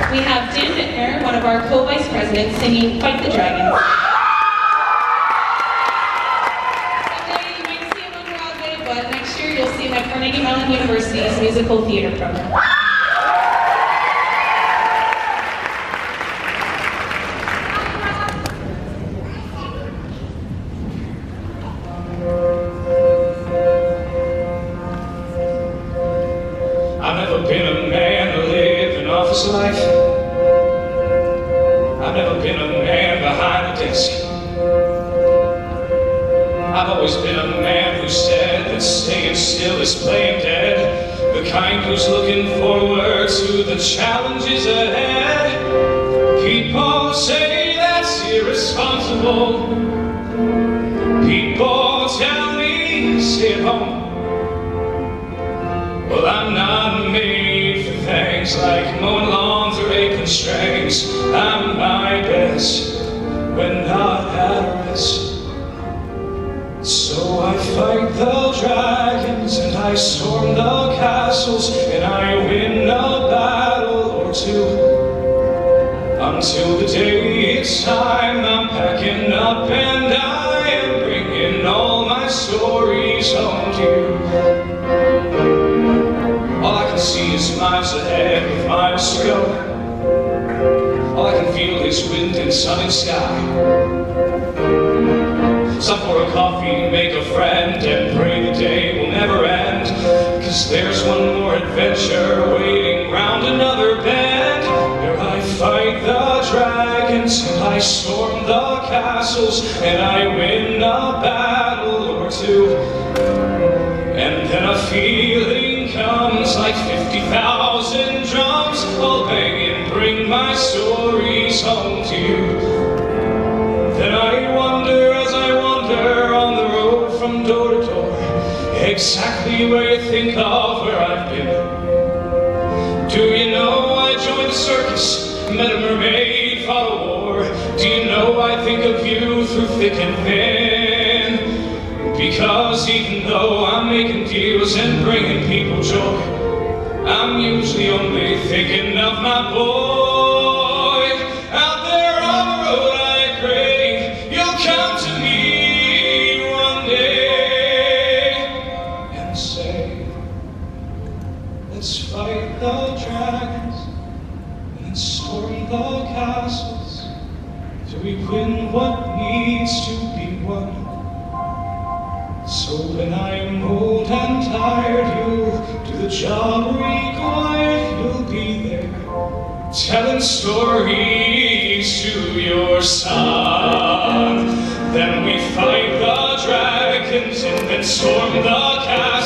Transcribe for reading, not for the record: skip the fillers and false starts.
We have Dan Bittner, one of our co-vice presidents, singing Fight the Dragons. Someday you might see him on Broadway, but next year you'll see him at Carnegie Mellon University's musical theater program. I've never been a man to live an office life. I've never been a man behind the desk. I've always been a man who said that staying still is playing dead. The kind who's looking forward to the challenges ahead. People say that's irresponsible. People tell me stay at home. Well, I'm not made for things like mowing lawns or apron strings. I'm my best when not at rest. So I fight the dragons and I storm the castles and I win a battle or two. Until the day it's time, I'm packing up and I am bringing all my stories home to you. All I can see is miles ahead with miles to go. All I can feel is wind and sunny sky. Stop for a coffee, make a friend, and pray the day will never end. 'Cause there's one more adventure waiting round another bend. Where I fight the dragons and I storm the castles and I win a battle or two. And then a feeling comes like 50,000 drums all bang and bring my stories home to you. Then I wonder as I wander on the road from door to door, exactly where you think of where I've been. Do you know I joined the circus, met a mermaid, fought a war? Do you know I think of you through thick and thin? Because even though I'm making deals and bringing people joy, I'm usually only thinking of my boy. Out there on the road I pray you'll come to me one day and say, let's fight the dragons and storm the castles till we win what needs to be won. So when I'm old and tired, you'll do the job required. You'll be there, telling stories to your son. Then we fight the dragons and then storm the castle.